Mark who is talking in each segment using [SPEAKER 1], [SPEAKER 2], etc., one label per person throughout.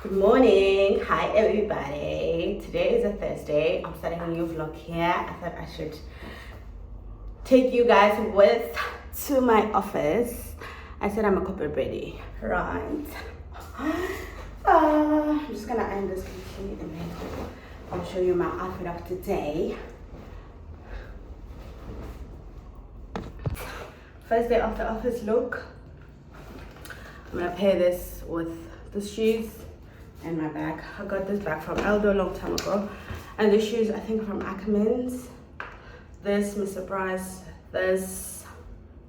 [SPEAKER 1] Good morning. Hi everybody. Today is a Thursday. I'm starting a new vlog here. I thought I should take you guys with to my office. I said I'm a corporate ready, right? I'm just gonna end this quickly and then I'll show you my outfit of today. First day of the office look. I'm gonna pair this with the shoes and my bag. I got this bag from Aldo a long time ago, and the shoes I think from Ackermans. This Mr. Price, this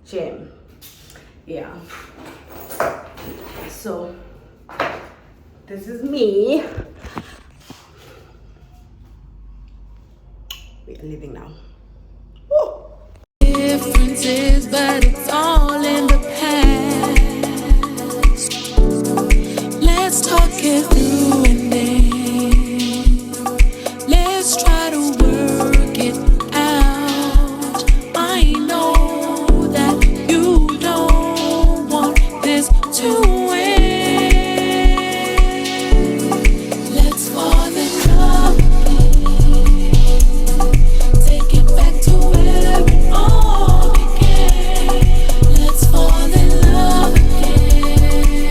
[SPEAKER 1] gem. Yeah. So this is me. We are leaving now. Woo!
[SPEAKER 2] Differences, but it's all in the past. Let's talk it through and then let's try to work it out. I know that you don't want this to end. Let's fall in love again. Take it back to where it all began. Let's fall in love again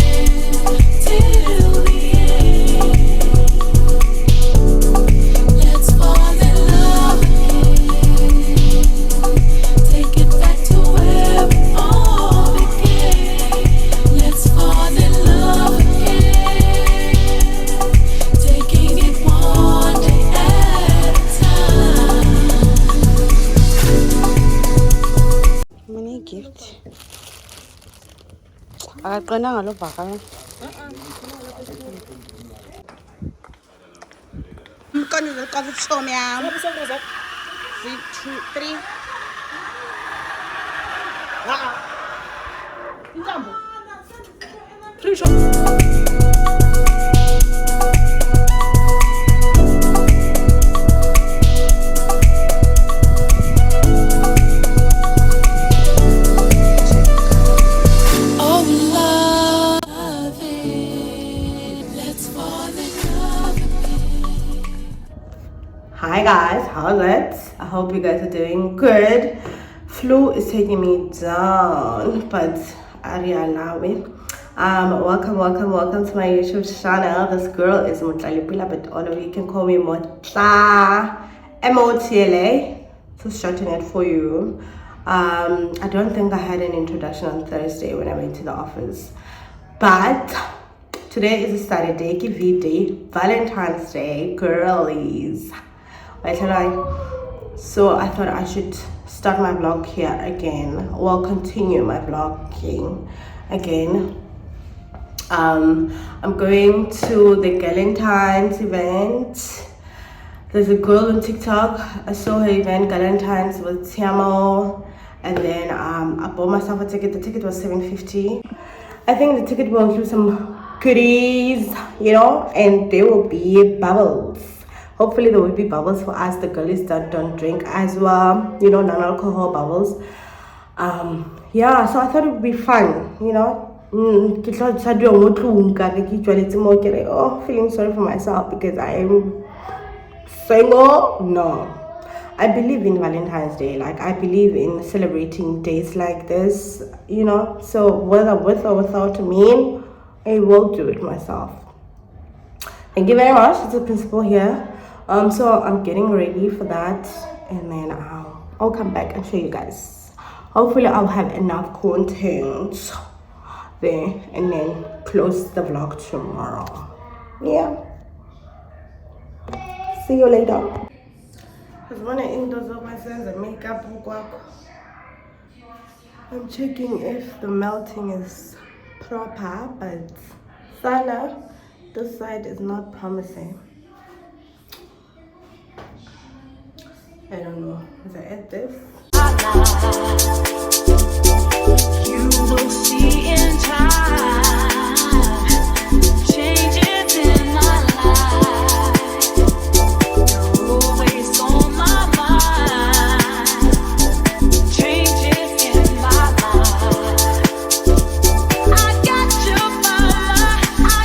[SPEAKER 2] till the end. Let's fall in love again. Take it back to where it all began. Let's fall in love again. Taking it one day at a time.
[SPEAKER 1] Mini gift. Akaqinanga lo bhaka. Mkani lo ka vutshomi yam. 2 3. Intambo. 3 shot.
[SPEAKER 2] Oh, love it. Let's fall in love again.
[SPEAKER 1] Hi guys, how's it? I hope you guys are doing good. Flu is taking me down, but I allow it. Welcome to my YouTube channel. This girl is Mutlalipila, but all of you can call me Motla, M-O-T-L-A. So shorten it for you. I don't think I had an introduction on Thursday when I went to the office, but today is a Saturday, day, Valentine's Day, girlies. So I thought I should start my vlog here again. Well, continue my vlogging again. I'm going to the Galentines event. There's a girl on TikTok. I saw her event, Galentines with Tiamo, and then I bought myself a ticket. The ticket was $7.50. I think the ticket will include some goodies, and there will be bubbles. Hopefully there will be bubbles for us, the girlies that don't drink as well, non-alcohol bubbles. Yeah, so I thought it would be fun, feeling sorry for myself because I am single. No, I believe in Valentine's Day. Like, I believe in celebrating days like this, so whether with or without me, I will do it myself. Thank you very much. It's a principal here. So I'm getting ready for that, and then I'll come back and show you guys. Hopefully I'll have enough content there, and then close the vlog tomorrow. Yeah. See you later. I'm checking if the melting is proper, but Sana, this side is not promising. I don't know. Is I add this?
[SPEAKER 2] You will see in time changes in my life. You're always on my mind. Changes in my life. I got you by my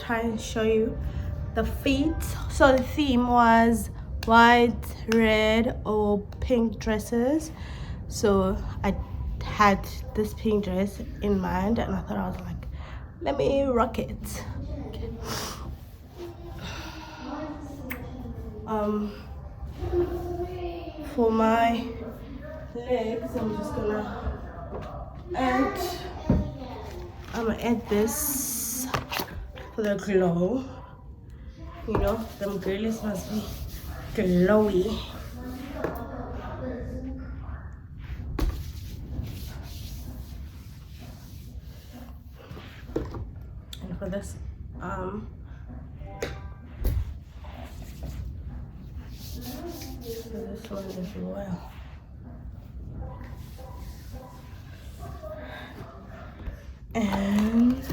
[SPEAKER 1] try and show you the feet. So the theme was white, red, or pink dresses. So I had this pink dress in mind, and I thought, I was like, let me rock it. Okay. For my legs, I'm gonna add this for the glow. You know, them girlies must be glowy. And for this one as well. And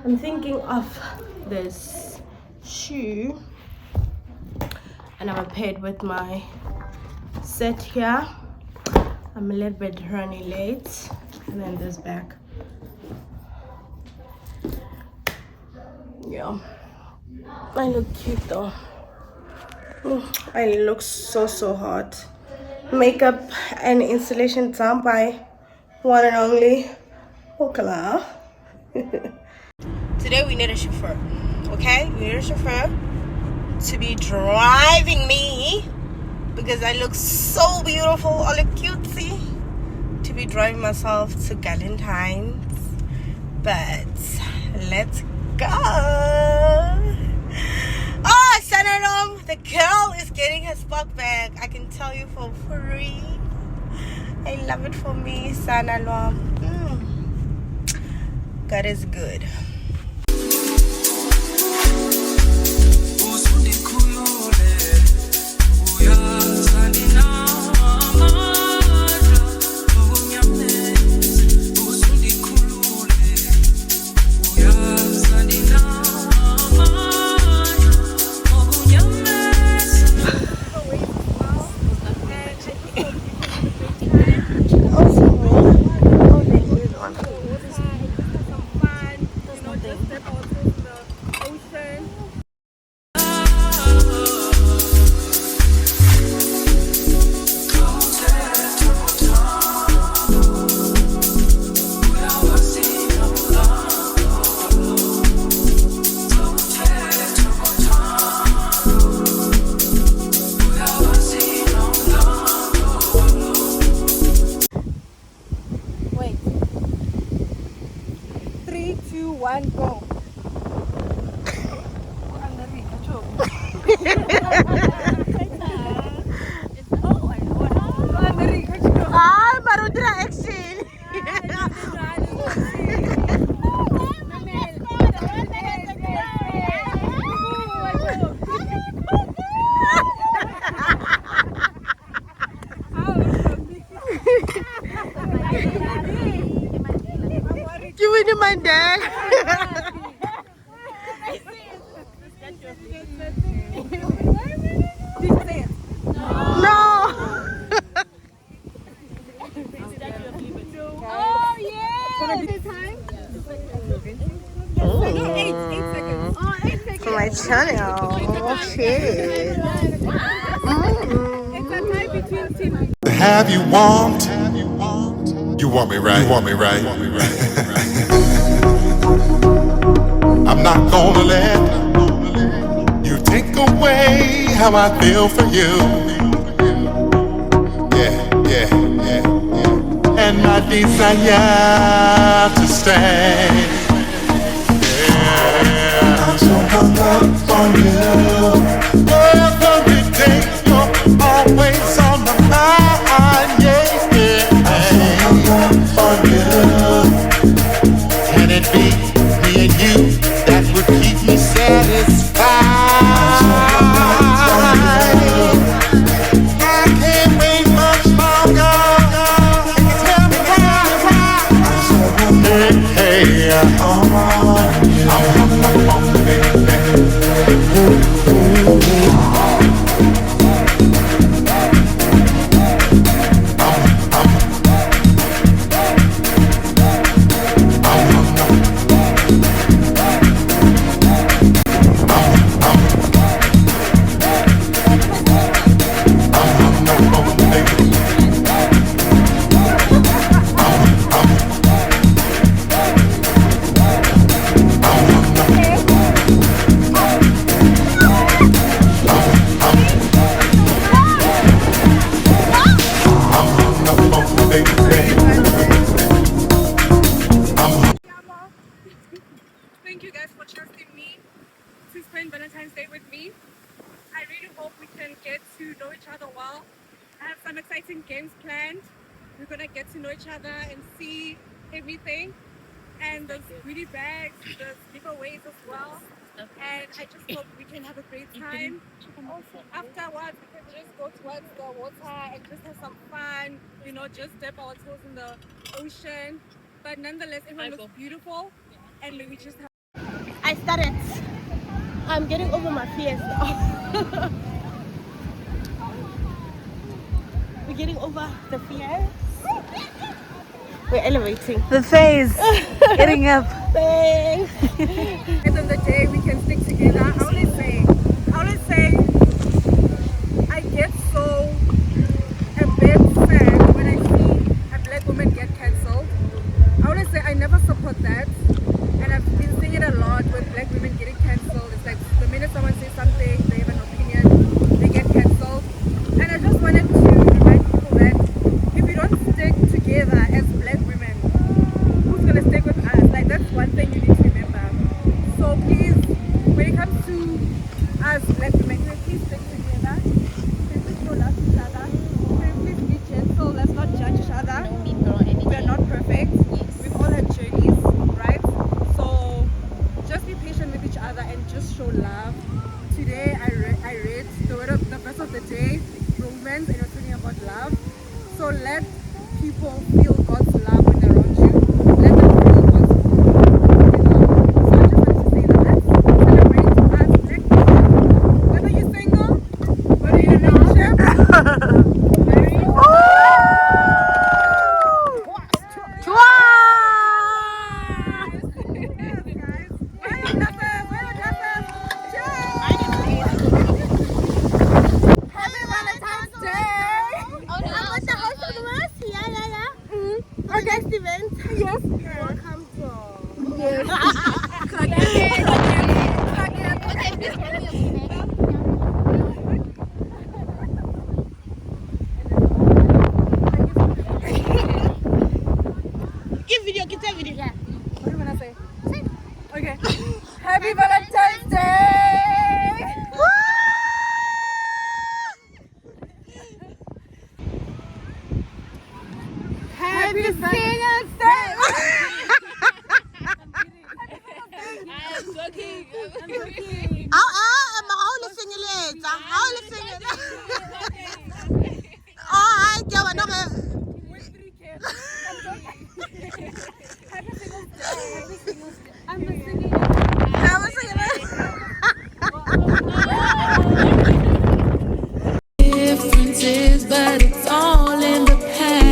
[SPEAKER 1] I'm thinking of this shoe, and I'm paired with my set here. I'm a little bit running late, and then this bag. Yeah, I look cute though. I look so hot. Makeup and installation done by one and only Okala. Today we need a chauffeur, okay? We need a chauffeur to be driving me because I look so beautiful, I look cutesy, to be driving myself to Galentines. But let's go. Oh, Sananom, the girl is getting her spark back. I can tell you for free. I love it for me, Sananom. God is good.
[SPEAKER 3] Go.
[SPEAKER 1] Baru action. You in my dad? No.
[SPEAKER 3] Oh yeah.
[SPEAKER 1] Oh.
[SPEAKER 3] 8 seconds. Oh, 8 seconds.
[SPEAKER 1] For my channel. Shit.
[SPEAKER 3] It's a tie between team.
[SPEAKER 4] Have you want? You want me right? You want me right? I'm not gonna let you take away how I feel for you. Yeah. And my desire to stay. Yeah. I'm so hung up on you. Whatever it takes, you're always on my mind. Yeah. I'm so hung up on you. Can it be me and you that would keep me satisfied? I can't wait much longer. Tell me why. Hey, I'm hung up on you, baby.
[SPEAKER 3] spend Valentine's Day with me. I really hope we can get to know each other well. I have some exciting games planned. We're gonna get to know each other and see everything. And there's goodie bags, there's giveaways as well. And I just hope we can have a great time. Afterwards, we can just go towards the water and just have some fun, you know, just dip our toes in the ocean. But nonetheless, everyone looks beautiful. And we just have.
[SPEAKER 1] I started. I'm getting over my fears now. We're getting over the fears. We're elevating.
[SPEAKER 5] The phase. Getting up.
[SPEAKER 1] Thanks.
[SPEAKER 3] At the end of the day, we can stick together. I always say, I get so a bit sad when I see a black woman get cancelled. I always say I never support that. And I've been seeing it a lot with black women getting cancelled. It's like the minute someone says something, they have an opinion, they get cancelled. And I just wanted to remind people that if we don't stick together as black women, who's gonna stick with us? Like, that's one thing you need to remember. So please, when it comes to us black women, can we please stick together? Can we show love to each other? Can we please be gentle? Let's not judge each other. We are not perfect. We've all had journeys, right? So just be patient with each other and just show love. Today I read the verse of the day, Romans, and it was talking about love. So let people feel God's love when they're around you. Let them feel God's love. So I just wanted to say that let's celebrate us black people. Whether you're single, whether you're in a relationship, married. Yes. Welcome to. Yes.
[SPEAKER 1] Give video, get that video. Yeah.
[SPEAKER 3] What do you wanna say? Okay. Happy Valentine's Day! Happy Singles Day! I'm joking. With 3 kids. I'm joking. Happy Singles Day. Happy Singles Day. I'm not singing.
[SPEAKER 2] Differences, but it's all in the past.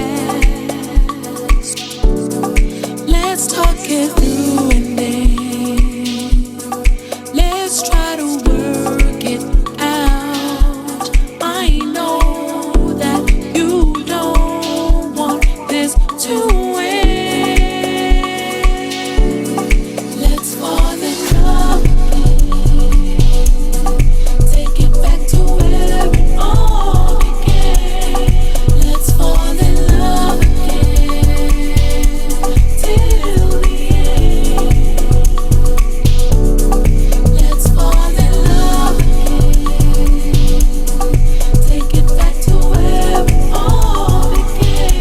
[SPEAKER 2] Let's talk it through and then let's try to work it out. I know that you don't want this to end. Let's fall in love again. Take it back to where it all began. Let's fall in love again till the end. Let's fall in love again. Take it back to where it all began.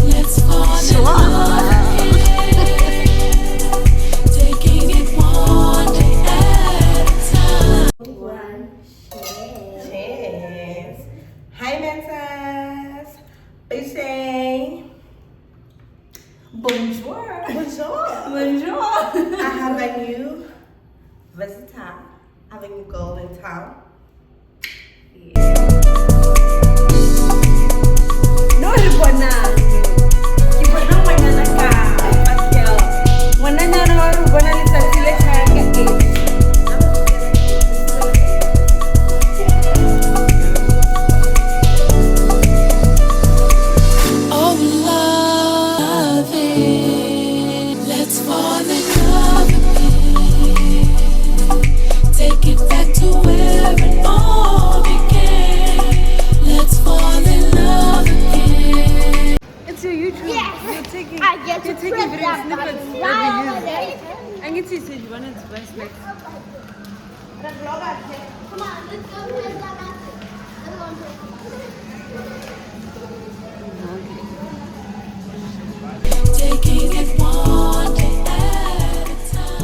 [SPEAKER 2] Let's fall in love again. Taking it one day at a time.
[SPEAKER 1] Cheers. Hi, Mentas. They say bonjour. Bonjour. Bonjour. I have a new visitor. I have a new girl in town.
[SPEAKER 3] No, Ribona. Ribona mwana ka. Pascal. Mwana nyana Ribona letsatsi le tlhaka ke.
[SPEAKER 2] Oh, love it. Let's fall in love again. Take it back to where it Taking it one day at a time.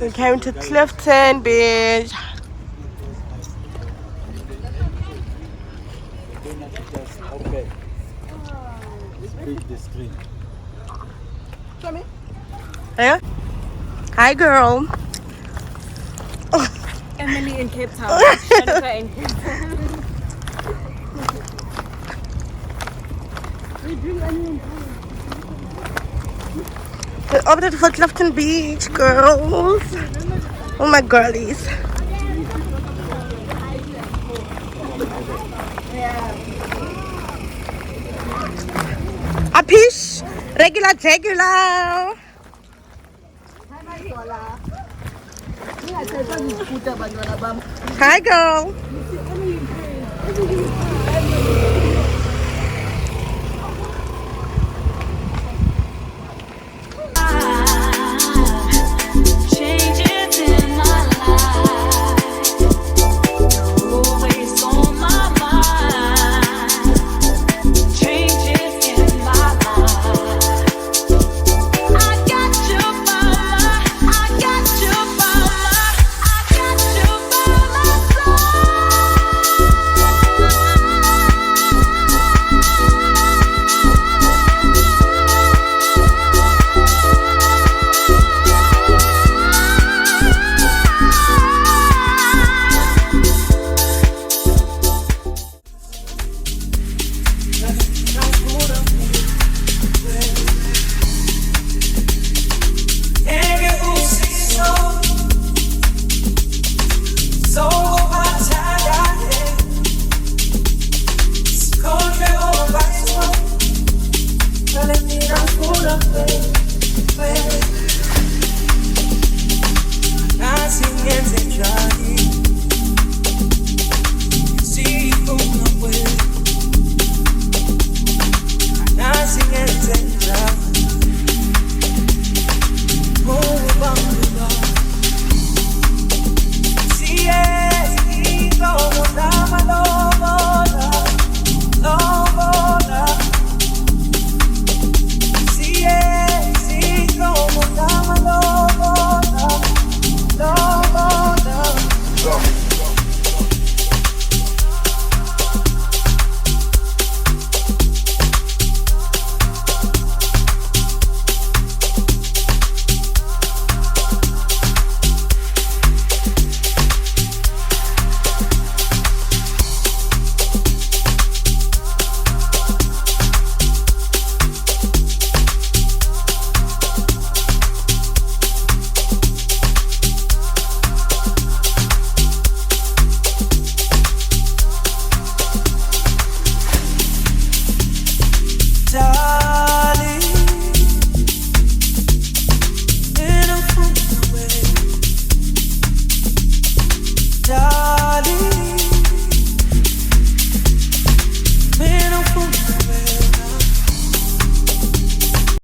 [SPEAKER 1] We came to Clifton Beach.
[SPEAKER 6] Okay. Speak the screen.
[SPEAKER 1] Yeah? Hi, girl.
[SPEAKER 3] Emily in Cape Town. Shanika in Cape Town.
[SPEAKER 1] We're over for Clifton Beach, girls. Oh, my girlies. A fish, regular. Hi, girl.